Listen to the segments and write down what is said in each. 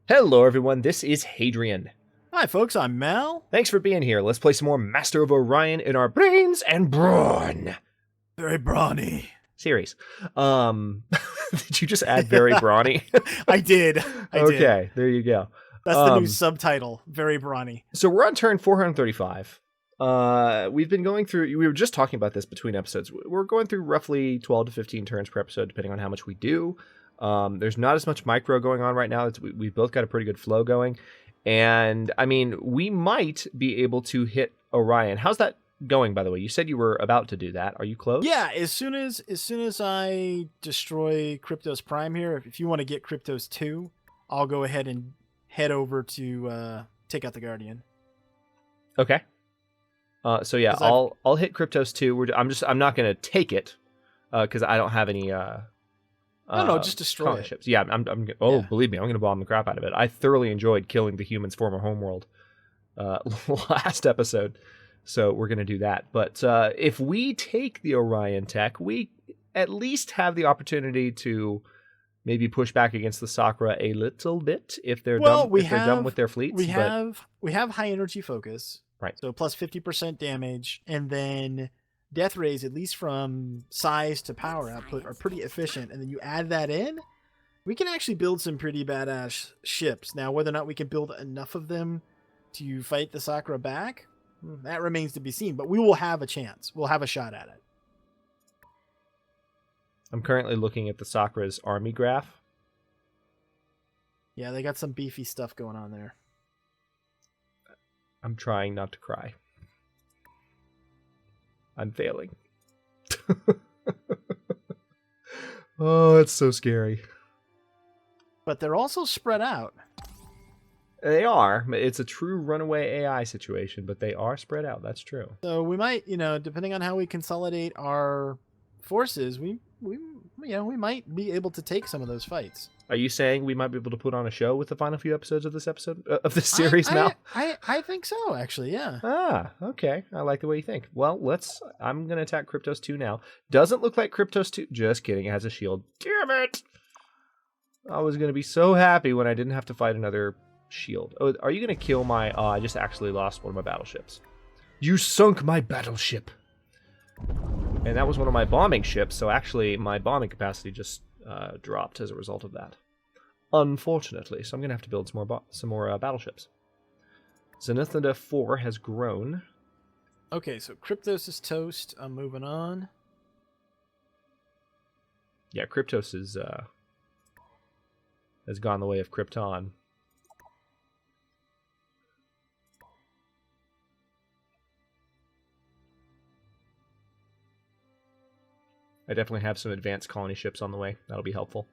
Hello everyone, this is Hadrian. Hi folks, I'm Mal. Thanks for being here. Let's play some more Master of Orion in our Brains and Brawn Very brawny. series. Did you just add very brawny? I did. Okay, there you go. That's the new subtitle, very brawny. So we're on turn 435. We've been going through, we were just talking about this between episodes. We're going through roughly 12 to 15 turns per episode, depending on how much we do. There's not as much micro going on right now. We've both got a pretty good flow going. And, I mean, we might be able to hit Orion. How's that going, by the way? You said you were about to do that. Are you close? Yeah, as soon as I destroy Kryptos Prime here, if you want to get Kryptos 2, I'll go ahead and head over to take out the Guardian. Okay. So yeah, I'll hit Kryptos 2. I'm not going to take it because I don't have any no, just destroy it. Ships. Yeah, believe me, I'm going to bomb the crap out of it. I thoroughly enjoyed killing the humans' former homeworld last episode, so we're going to do that. But if we take the Orion tech, we at least have the opportunity to maybe push back against the Sakura a little bit if they're done with their fleets. We have high energy focus, right? So plus 50% damage, and then death rays, at least from size to power output, are pretty efficient. And then you add that in, we can actually build some pretty badass ships. Now, whether or not we can build enough of them to fight the Sakura back, that remains to be seen. But we will have a chance. We'll have a shot at it. I'm currently looking at the Sakura's army graph. Yeah, they got some beefy stuff going on there. I'm trying not to cry. I'm failing. Oh, it's so scary. But they're also spread out. They are. It's a true runaway AI situation, but they are spread out. That's true. So we might, depending on how we consolidate our forces, we might be able to take some of those fights. Are you saying we might be able to put on a show with the final few episodes of this series now? I think so, actually, yeah. Ah, okay. I like the way you think. Well, I'm going to attack Kryptos 2 now. Doesn't look like Kryptos 2. Just kidding. It has a shield. Damn it! I was going to be so happy when I didn't have to fight another shield. Oh, are you going to kill my... Oh, I just actually lost one of my battleships. You sunk my battleship. And that was one of my bombing ships, so actually my bombing capacity just dropped as a result of that. Unfortunately, so I'm going to have to build some more battleships. Zenithida 4 has grown. Okay, so Kryptos is toast. I'm moving on. Yeah, Kryptos has gone the way of Krypton. I definitely have some advanced colony ships on the way. That'll be helpful.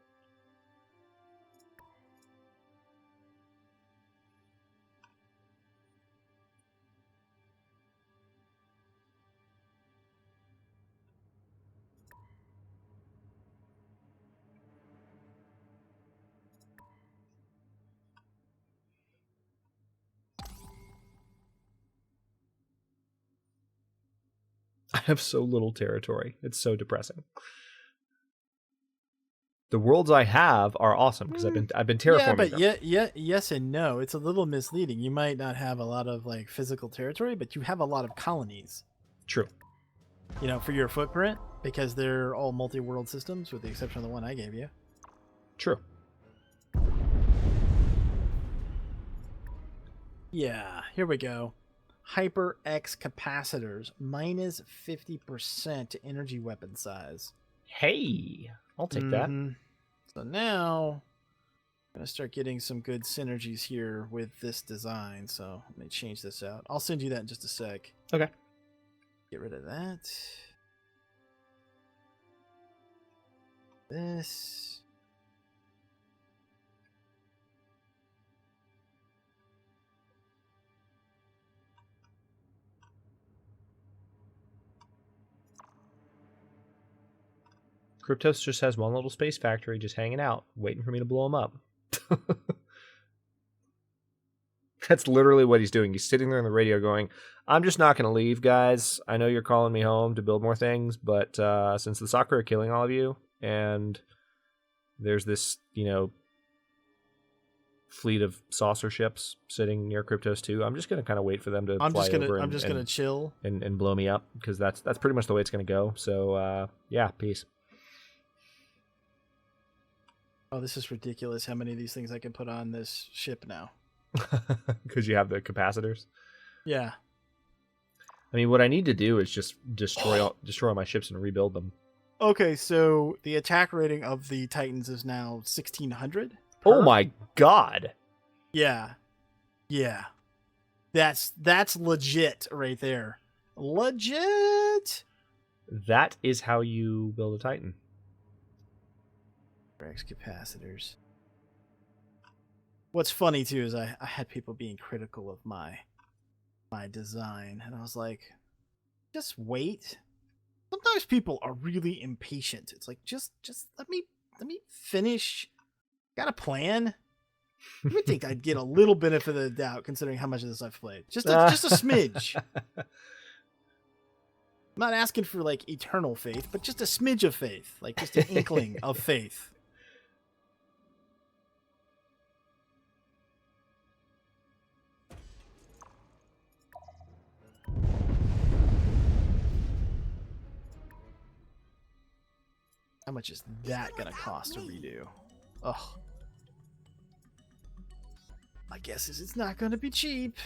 I have so little territory. It's so depressing. The worlds I have are awesome because I've been terraforming them. Yeah, yes and no. It's a little misleading. You might not have a lot of physical territory, but you have a lot of colonies. True. For your footprint, because they're all multi-world systems, with the exception of the one I gave you. True. Yeah, here we go. Hyper X capacitors, minus 50% to energy weapon size. Hey, I'll take that. So now I'm going to start getting some good synergies here with this design. So let me change this out. I'll send you that in just a sec. Okay. Get rid of that. This. Kryptos just has one little space factory just hanging out, waiting for me to blow him up. That's literally what he's doing. He's sitting there on the radio going, I'm just not going to leave, guys. I know you're calling me home to build more things, but since the Sakura are killing all of you, and there's this, fleet of saucer ships sitting near Cryptos 2. I'm just going to kind of wait for them to fly over I'm just gonna chill and blow me up, because that's pretty much the way it's going to go. So yeah, peace. Oh, this is ridiculous how many of these things I can put on this ship now. Because you have the capacitors. Yeah. I mean, what I need to do is just destroy my ships and rebuild them. Okay, so the attack rating of the Titans is now 1600. Oh my god. Yeah. Yeah. That's legit right there. Legit. That is how you build a Titan. X capacitors. What's funny too is I had people being critical of my design, and I was like, just wait. Sometimes people are really impatient. It's like just let me finish. Got a plan? You would think I'd get a little benefit of the doubt considering how much of this I've played. Just a smidge. I'm not asking for like eternal faith, but just a smidge of faith, like just an inkling of faith. How much is that gonna cost to redo? Ugh. My guess is it's not gonna be cheap.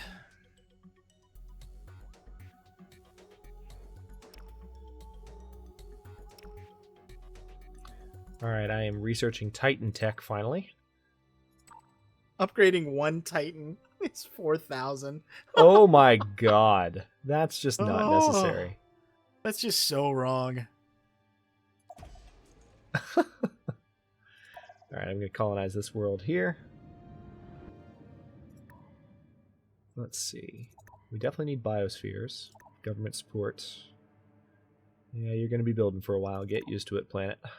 Alright, I am researching Titan tech finally. Upgrading one Titan is 4,000. Oh my god. That's just not necessary. That's just so wrong. Alright, I'm going to colonize this world here. Let's see. We definitely need biospheres. Government support. Yeah, you're going to be building for a while. Get used to it, planet. Let's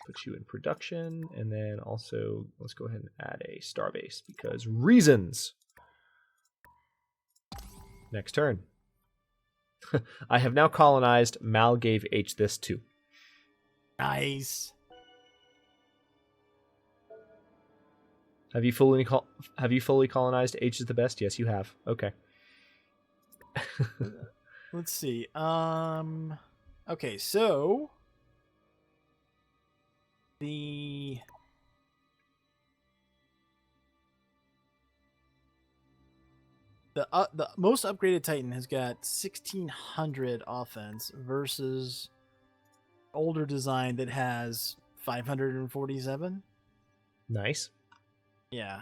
put you in production, and then also let's go ahead and add a starbase, because reasons! Next turn. I have now colonized. Mal gave H this too. Nice. Have you fully colonized H is the best? Yes, you have. Okay. Let's see. Okay, so the most upgraded Titan has got 1600 offense versus older design that has 547. Nice. Yeah.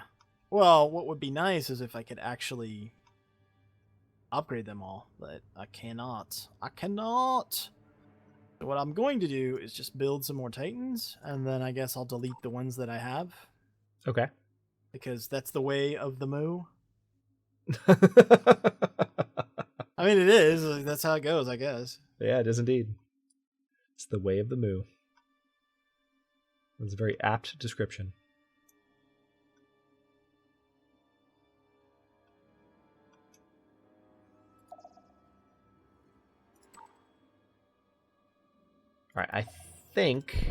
Well, what would be nice is if I could actually upgrade them all, but I cannot. I cannot. So what I'm going to do is just build some more Titans, and then I guess I'll delete the ones that I have. Okay. Because that's the way of the moo. I mean, it is. Like, that's how it goes, I guess. Yeah, it is indeed. It's the way of the moo. That's a very apt description. All right, I think...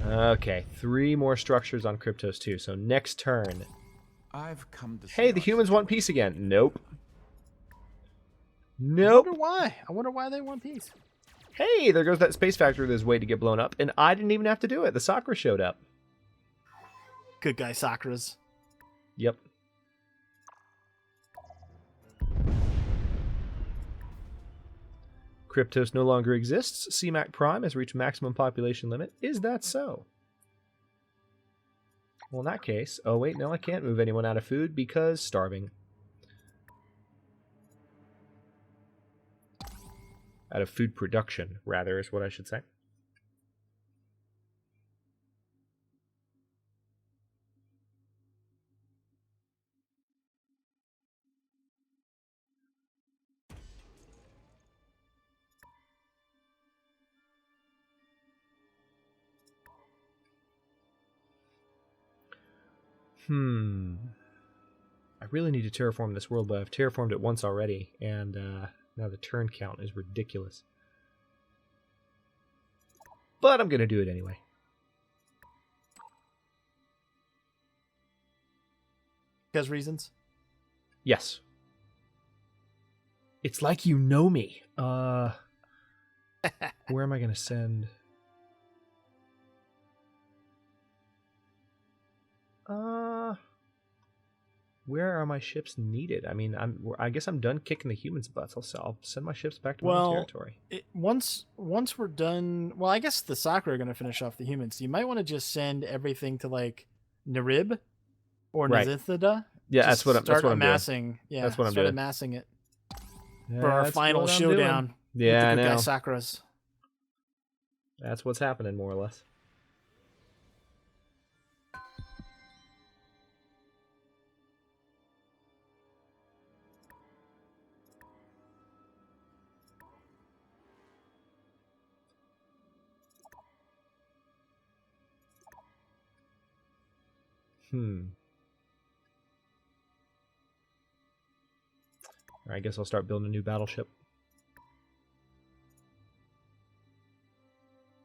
Okay, 3 more structures on Cryptos 2. So next turn... I've come to Hey, the humans want peace again. Nope. Nope. I wonder why they want peace. Hey, there goes that space factory that's waiting to get blown up, and I didn't even have to do it. The Sakura showed up. Good guy, Sakuras. Yep. Cryptos no longer exists. CMAC Prime has reached maximum population limit. Is that so? Well, in that case... Oh, wait, no, I can't move anyone out of food because starving. Out of food production, rather, is what I should say. I really need to terraform this world, but I've terraformed it once already, and now the turn count is ridiculous. But I'm going to do it anyway. because reasons. Yes. It's like you know me. Where am I going to send? Where are my ships needed? I mean, I guess I'm done kicking the humans' butts. I'll send my ships back to my own territory. Once we're done, well, I guess the Sakura are going to finish off the humans. So you might want to just send everything to like Narib or Nazithida. Yeah, that's what I'm amassing. Yeah, that's what I'm doing. Amassing it for our final showdown. Yeah, with the I know. good guy Sakuras. That's what's happening, more or less. I guess I'll start building a new battleship.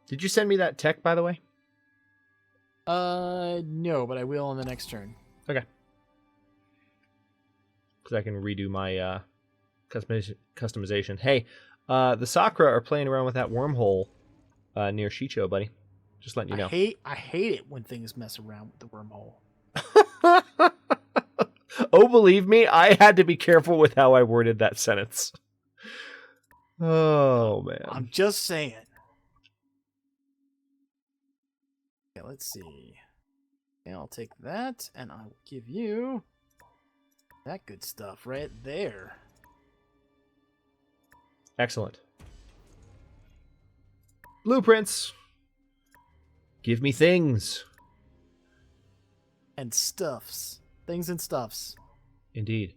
Did you send me that tech, by the way? No, but I will on the next turn. Okay. Because I can redo my customization. Hey, the Sakura are playing around with that wormhole near Shicho, buddy. Just letting you know. I hate it when things mess around with the wormhole. Oh, believe me, I had to be careful with how I worded that sentence. Oh, man. I'm just saying. Okay, let's see. Okay, I'll take that, and I'll give you that good stuff right there. Excellent. Blueprints. Give me things. And stuffs. Things and stuffs. Indeed.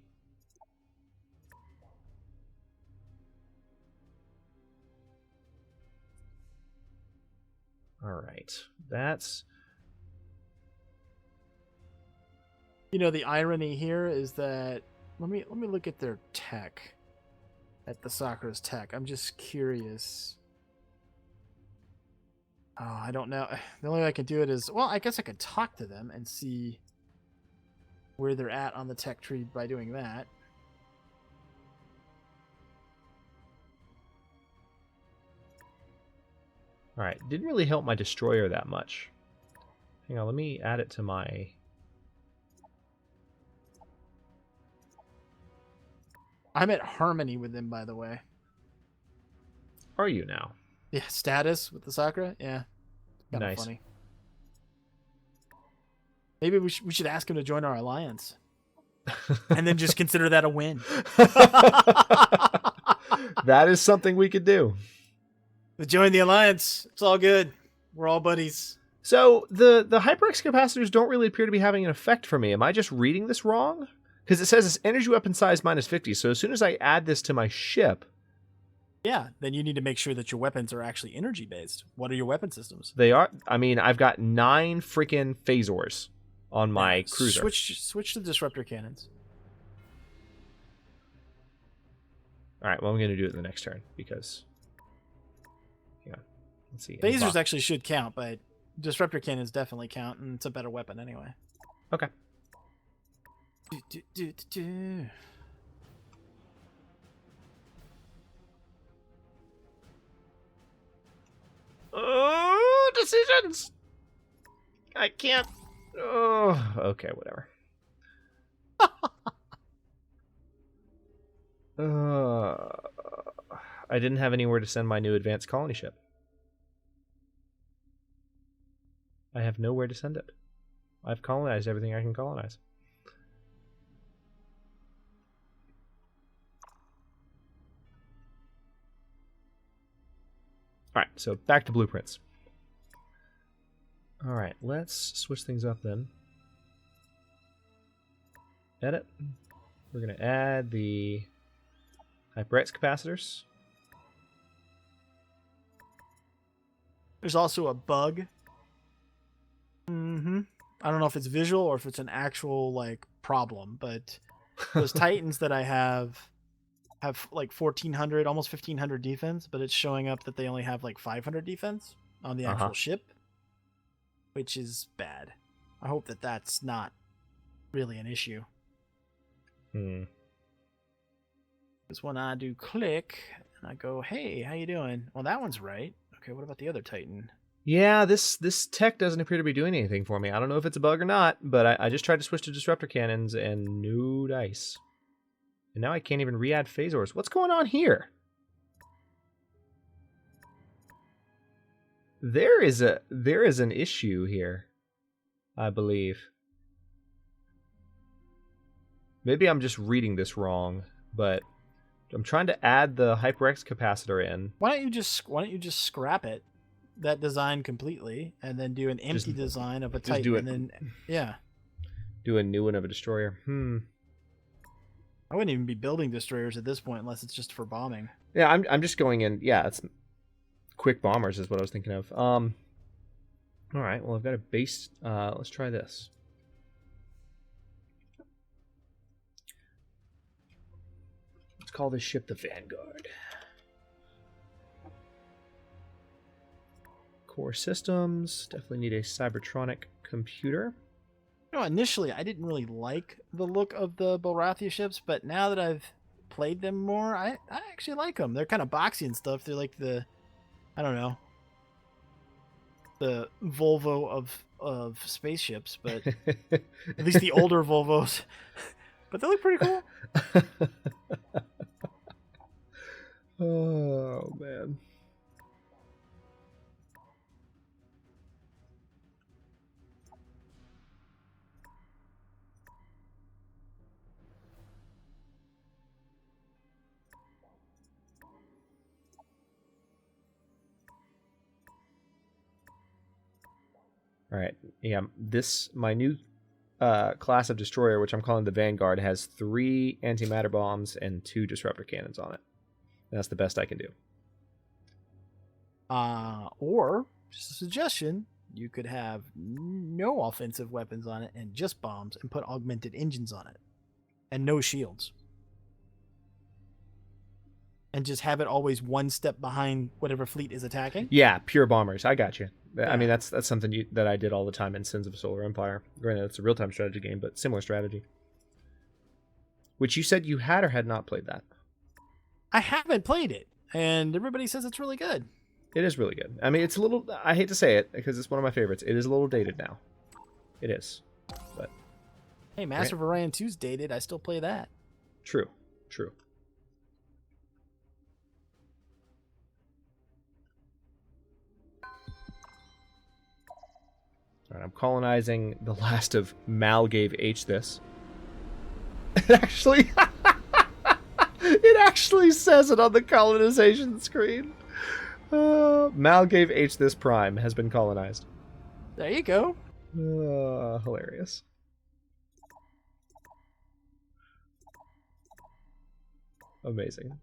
All right. That's... You know, the irony here is that... Let me look at their tech. At the Sakura's tech. I'm just curious. Oh, I don't know. The only way I can do it is... Well, I guess I could talk to them and see where they're at on the tech tree by doing that. All right. Didn't really help my destroyer that much. Hang on. Let me add it to my... I'm at harmony with them, by the way. Are you now? Yeah, status with the Sakura? Yeah. Kind of Nice. funny. Maybe we should ask him to join our alliance. And then just consider that a win. That is something we could do. Join the alliance. It's all good. We're all buddies. So the HyperX capacitors don't really appear to be having an effect for me. Am I just reading this wrong? Because it says it's energy weapon size minus 50. So as soon as I add this to my ship... Yeah, then you need to make sure that your weapons are actually energy based. What are your weapon systems? They are. I mean, I've got 9 freaking phasors on my cruiser. Switch to disruptor cannons. All right, well, I'm going to do it in the next turn because... Hang on. Let's see. Phasers actually should count, but disruptor cannons definitely count, and it's a better weapon anyway. Okay. Oh, decisions! I can't... Oh, okay, whatever. I didn't have anywhere to send my new advanced colony ship. I have nowhere to send it. I've colonized everything I can colonize. Alright, so back to blueprints. Alright, let's switch things up then. Edit. We're going to add the HyperX capacitors. There's also a bug. I don't know if it's visual or if it's an actual like problem, but those Titans that I have like 1,400, almost 1,500 defense, but it's showing up that they only have like 500 defense on the actual ship, which is bad. I hope that that's not really an issue. Because when I do click and I go, hey, how you doing? Well, that one's right. Okay, what about the other Titan? Yeah, this tech doesn't appear to be doing anything for me. I don't know if it's a bug or not, but I just tried to switch to disruptor cannons and no dice. And now I can't even re-add phasors. What's going on here? There is an issue here, I believe. Maybe I'm just reading this wrong, but I'm trying to add the HyperX capacitor in. Why don't you just scrap it, that design completely, and then do an empty design of a Titan, do it. and then Do a new one of a destroyer. I wouldn't even be building destroyers at this point unless it's just for bombing. Yeah, I'm just going in. Yeah, it's quick bombers is what I was thinking of. All right, well I've got a base. Let's try this. Let's call this ship the Vanguard. Core systems. Definitely need a Cybertronic computer. You know, initially I didn't really like the look of the Bulrathi ships, but now that I've played them more, I actually like them. They're kind of boxy and stuff. They're like I don't know, the Volvo of spaceships, but at least the older Volvos. But they look pretty cool. Oh man. All right. Yeah, my new class of destroyer, which I'm calling the Vanguard, has 3 antimatter bombs and 2 disruptor cannons on it. And that's the best I can do. Or just a suggestion, you could have no offensive weapons on it and just bombs, and put augmented engines on it, and no shields, and just have it always one step behind whatever fleet is attacking. Yeah, pure bombers. I got you. Yeah. I mean, that's something that I did all the time in Sins of a Solar Empire. Granted, it's a real-time strategy game, but similar strategy. Which you said you had or had not played that. I haven't played it, and everybody says it's really good. It is really good. I mean, it's a little... I hate to say it, because it's one of my favorites. It is a little dated now. It is. But hey, Master of Orion 2's dated. I still play that. True. All right, I'm colonizing the last of Mal gave H this. It actually says it on the colonization screen. Mal gave H this prime has been colonized. There you go. Hilarious. Amazing.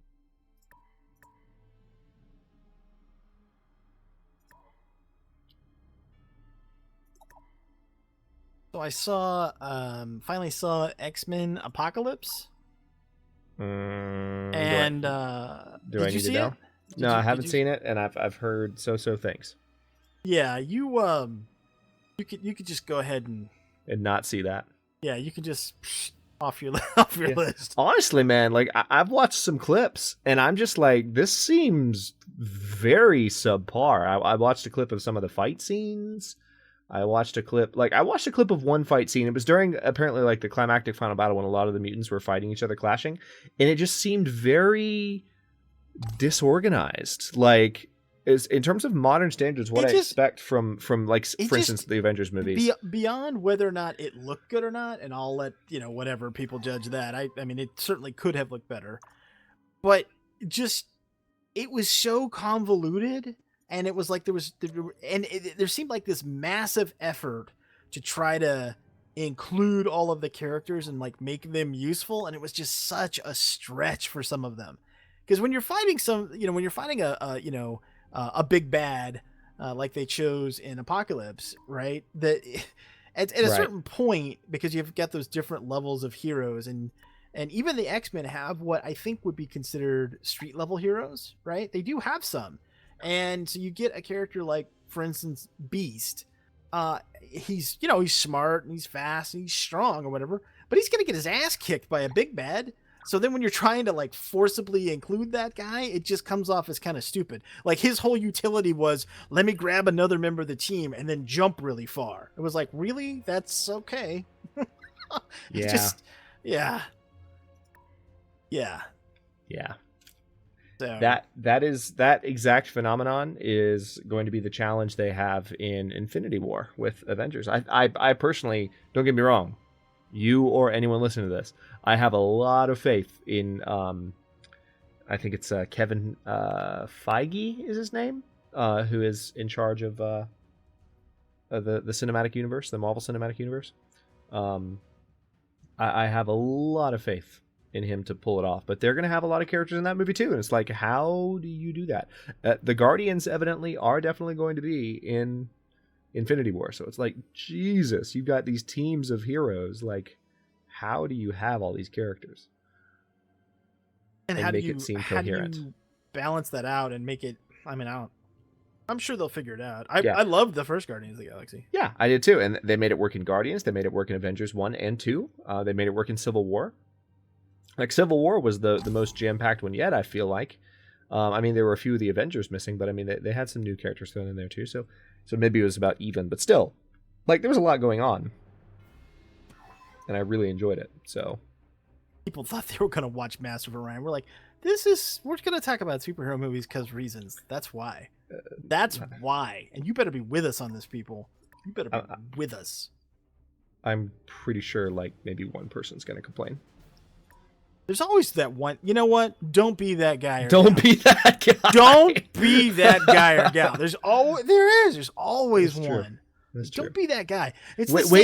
So I saw, finally saw X-Men Apocalypse. And do I need to know? No, I haven't seen it, and I've heard so things. Yeah, you could just go ahead and not see that. Yeah, you can just off your list. Honestly, man, like I've watched some clips, and I'm just like, this seems very subpar. I watched a clip of some of the fight scenes. I watched a clip of one fight scene. It was during apparently like the climactic final battle when a lot of the mutants were fighting each other, clashing, and it just seemed very disorganized. Like, is in terms of modern standards, what I expect from like, for instance, the Avengers movies. Beyond whether or not it looked good or not, and I'll let whatever people judge that. I mean, it certainly could have looked better, but just it was so convoluted. And it was like there seemed like this massive effort to try to include all of the characters and like make them useful. And it was just such a stretch for some of them. Because when you're fighting a big bad, like they chose in Apocalypse, right? That at a certain point, because you've got those different levels of heroes, and even the X-Men have what I think would be considered street level heroes, right? They do have some. And so you get a character like, for instance, Beast. He's smart and he's fast and he's strong or whatever, but he's gonna get his ass kicked by a big bad. So then when you're trying to like forcibly include that guy, it just comes off as kind of stupid. Like his whole utility was, let me grab another member of the team and then jump really far. It was like, really? That's okay. Yeah. Just, yeah. So That exact phenomenon is going to be the challenge they have in Infinity War with Avengers. I personally, don't get me wrong, you or anyone listening to this, I have a lot of faith in I think it's Kevin Feige is his name, who is in charge of the cinematic universe, the Marvel Cinematic Universe. I have a lot of faith in him to pull it off, but they're going to have a lot of characters in that movie too, and it's like, how do you do that? The Guardians evidently are definitely going to be in Infinity War, so it's like, Jesus, you've got these teams of heroes. Like, how do you have all these characters and how make do you it seem how coherent? do you balance that out and make it? I mean, I'm sure they'll figure it out. Yeah. I loved the first Guardians of the Galaxy. Yeah, I did too, and they made it work in Guardians. They made it work in Avengers 1 and 2. They made it work in Civil War. Like, Civil War was the most jam-packed one yet, I feel like. I mean, there were a few of the Avengers missing, but I mean, they had some new characters thrown in there too, so maybe it was about even, but still, like, there was a lot going on, and I really enjoyed it. So People thought they were going to watch Master of Orion. We're like, we're going to talk about superhero movies because reasons. That's why. That's why. And you better be with us on this, people. You better be with us. I'm pretty sure, like, maybe one person's going to complain. There's always that one. You know what? Don't be that guy or Don't gal. be that guy. Don't be that guy or gal. There's always That's true. one. That's true. Don't be that guy. It's way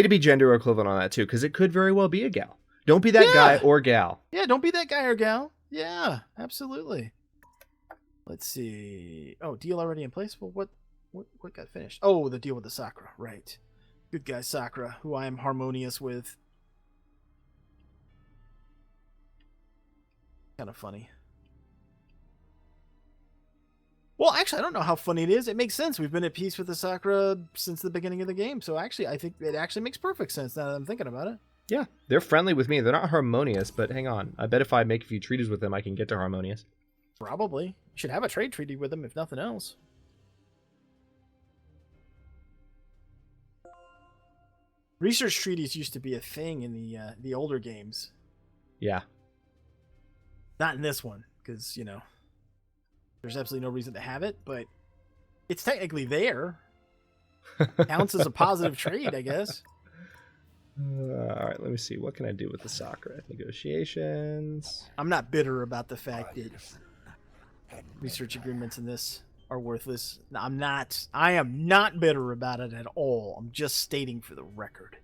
to be gender equivalent on that too, because it could very well be a gal. Don't be that guy or gal. Yeah, don't be that guy or gal. Yeah, absolutely. Let's see. Oh, deal already in place? Well, what got finished? Oh, the deal with the Sakura. Right. Good guy Sakura, who I am harmonious with. Kind of funny. Well, actually, I don't know how funny it is. It makes sense. We've been at peace with the Sakura since the beginning of the game. So actually, I think it actually makes perfect sense now that I'm thinking about it. Yeah, they're friendly with me. They're not harmonious, but hang on. I bet if I make a few treaties with them, I can get to harmonious. Probably. You should have a trade treaty with them, if nothing else. Research treaties used to be a thing in the older games. Yeah. Not in this one, because, there's absolutely no reason to have it, but it's technically there. Counts as a positive trade, I guess. All right, let me see. What can I do with the Sakura? Negotiations. I'm not bitter about the fact that research agreements in this are worthless. No, I'm not. I am not bitter about it at all. I'm just stating for the record.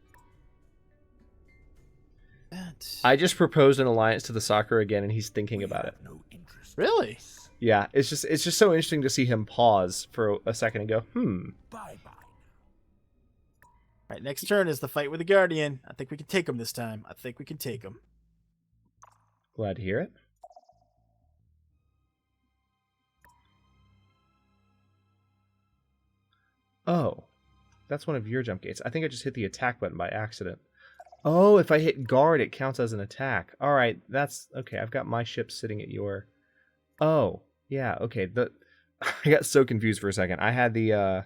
I just proposed an alliance to the Sakura again, and he's thinking about it. Really? Yeah, it's just so interesting to see him pause for a second and go, Bye-bye. All right, next turn is the fight with the Guardian. I think we can take him this time. I think we can take him. Glad to hear it. Oh, that's one of your jump gates. I think I just hit the attack button by accident. Oh, if I hit guard, it counts as an attack. All right, that's okay. I've got my ship sitting at your. Oh, yeah. Okay. I got so confused for a second. I had the. Yeah,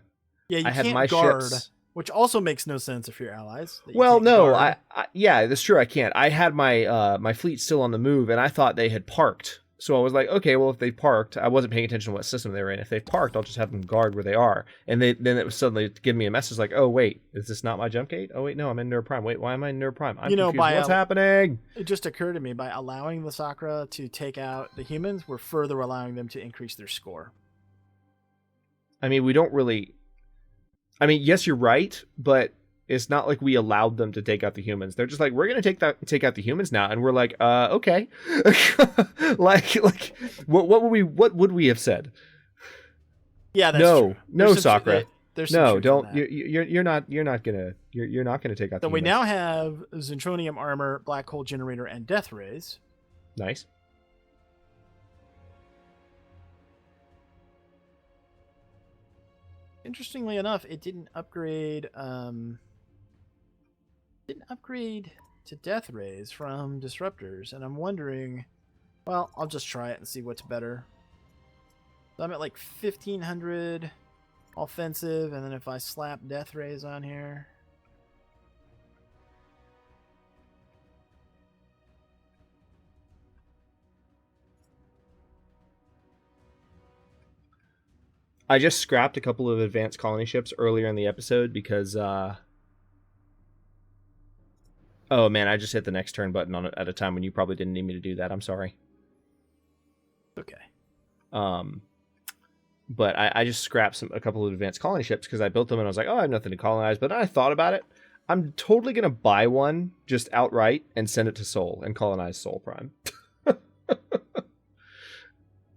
you I had can't my guard, ships. which also makes no sense if you're allies. Well, no, yeah, that's true. I can't. I had my my fleet still on the move, and I thought they had parked. So I was like, okay, well, if they parked, I wasn't paying attention to what system they were in. If they parked, I'll just have them guard where they are. And then it was suddenly giving me a message like, oh, wait, is this not my jump gate? Oh, wait, no, I'm in Nerd Prime. Wait, why am I in Nerd Prime? I'm confused. What's happening? It just occurred to me, by allowing the Sakura to take out the humans, we're further allowing them to increase their score. I mean, we don't really... I mean, yes, you're right, but it's not like we allowed them to take out the humans. They're just like, we're going to take out the humans now, and we're like, okay. like what would we have said? Yeah, that's true. No, Sakura. No, don't. You're not gonna take out. So the we humans. now have Zentronium armor, black hole generator, and death rays. Nice. Interestingly enough, it didn't upgrade. to death rays from disruptors, and I'm wondering, well, I'll just try it and see what's better. So I'm at like 1500 offensive, and then if I slap death rays on here, I just scrapped a couple of advanced colony ships earlier in the episode because oh man, I just hit the next turn button on it at a time when you probably didn't need me to do that. I'm sorry. okay. But I just scrapped a couple of advanced colony ships because I built them and I was like, oh, I have nothing to colonize. But then I thought about it. I'm totally going to buy one just outright and send it to Sol and colonize Sol Prime.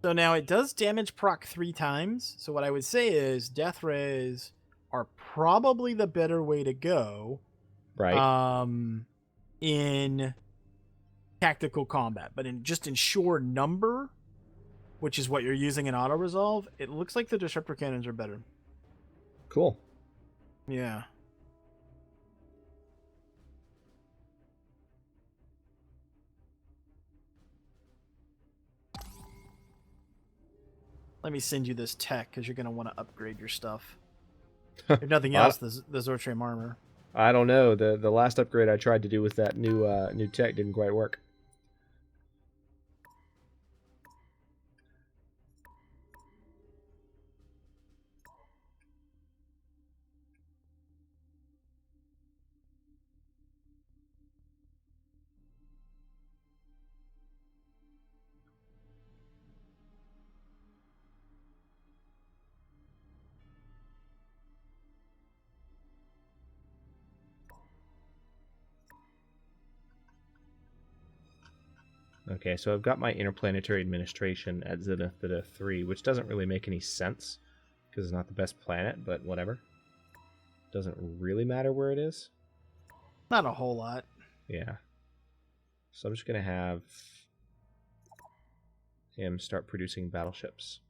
So now it does damage proc 3 times. So what I would say is death rays are probably the better way to go. Right. In tactical combat, but in sheer number, which is what you're using in auto resolve, it looks like the disruptor cannons are better. Cool. Yeah. Let me send you this tech because you're going to want to upgrade your stuff. If nothing else, the Zortrame armor. I don't know. The last upgrade I tried to do with that new tech didn't quite work. Okay, so I've got my interplanetary administration at Zenith 3, which doesn't really make any sense because it's not the best planet, but whatever. Doesn't really matter where it is. Not a whole lot. Yeah. So I'm just going to have him start producing battleships.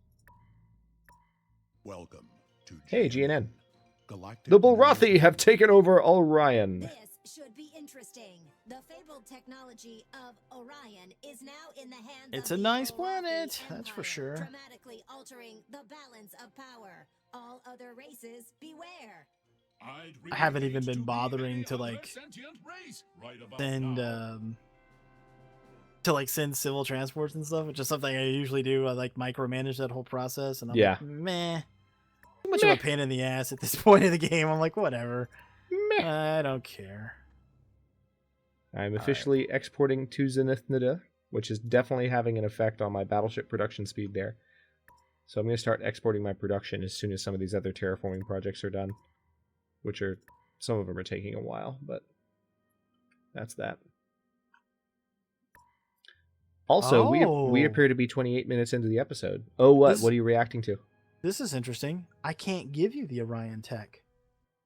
Welcome to Hey, GNN. Galactic The Bulrathi have taken over Orion. This should be interesting. The fabled technology of Orion is now in the hands It's of a the nice Bulrathi planet, that's for Empire, sure. dramatically altering the balance of power. All other races, beware. I haven't even been bothering to like send civil transports and stuff, which is something I usually do. I like micromanage that whole process, and I'm like, meh. Too much of a pain in the ass at this point in the game. I'm like, whatever. Meh. I don't care. I'm officially exporting to Zenith, which is definitely having an effect on my battleship production speed there. So I'm going to start exporting my production as soon as some of these other terraforming projects are done, which are, some of them are taking a while, but that's that. Also, we appear to be 28 minutes into the episode. Oh, what? What are you reacting to? This is interesting. I can't give you the Orion tech.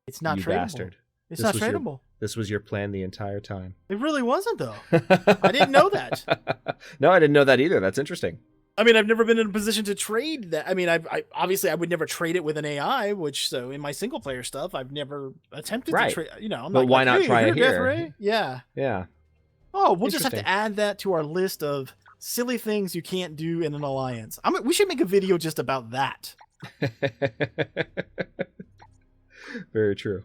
It's not You tradable. bastard. It's not tradable. This was your plan the entire time. It really wasn't, though. I didn't know that. No, I didn't know that either. That's interesting. I mean, I've never been in a position to trade that. I mean, I obviously I would never trade it with an AI, which so in my single player stuff, I've never attempted to trade. You know, I'm but why not try it here? Ray? Yeah. Yeah. Oh, we'll just have to add that to our list of silly things you can't do in an alliance. We should make a video just about that. Very true.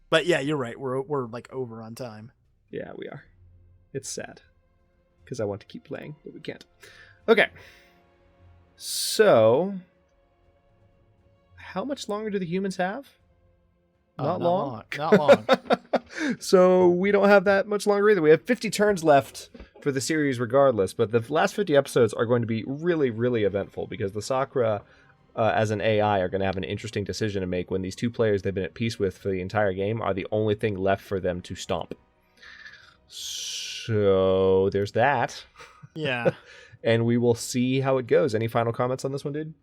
But yeah, you're right. We're like over on time. Yeah, we are. It's sad because I want to keep playing, but we can't. Okay. So, how much longer do the humans have? Not long. Not long. So we don't have that much longer either. We have 50 turns left for the series regardless, but the last 50 episodes are going to be really, really eventful because the Sakura as an AI are going to have an interesting decision to make when these two players they've been at peace with for the entire game are the only thing left for them to stomp. So there's that. Yeah. And we will see how it goes. Any final comments on this one, dude?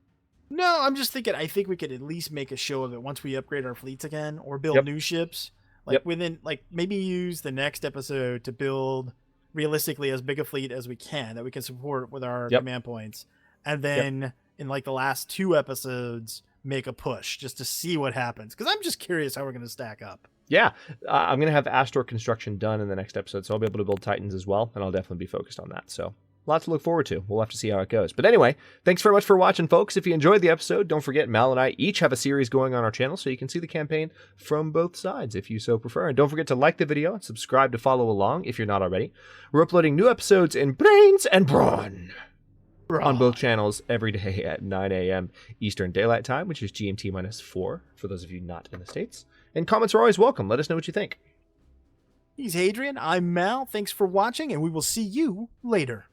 No, I'm just thinking I think we could at least make a show of it once we upgrade our fleets again or build new ships. Like within maybe use the next episode to build realistically as big a fleet as we can that we can support with our command points. And then in like the last 2 episodes make a push just to see what happens because I'm just curious how we're going to stack up. yeah, I'm going to have Astor construction done in the next episode, so I'll be able to build Titans as well, and I'll definitely be focused on that. So lots to look forward to. We'll have to see how it goes. But anyway, thanks very much for watching, folks. If you enjoyed the episode, don't forget Mal and I each have a series going on our channel, so you can see the campaign from both sides if you so prefer. And don't forget to like the video and subscribe to follow along if you're not already. We're uploading new episodes in Brains and Brawn on both channels every day at 9 a.m. Eastern Daylight Time, which is GMT -4 for those of you not in the States. And comments are always welcome. Let us know what you think. He's Hadrian. I'm Mal. Thanks for watching, and we will see you later.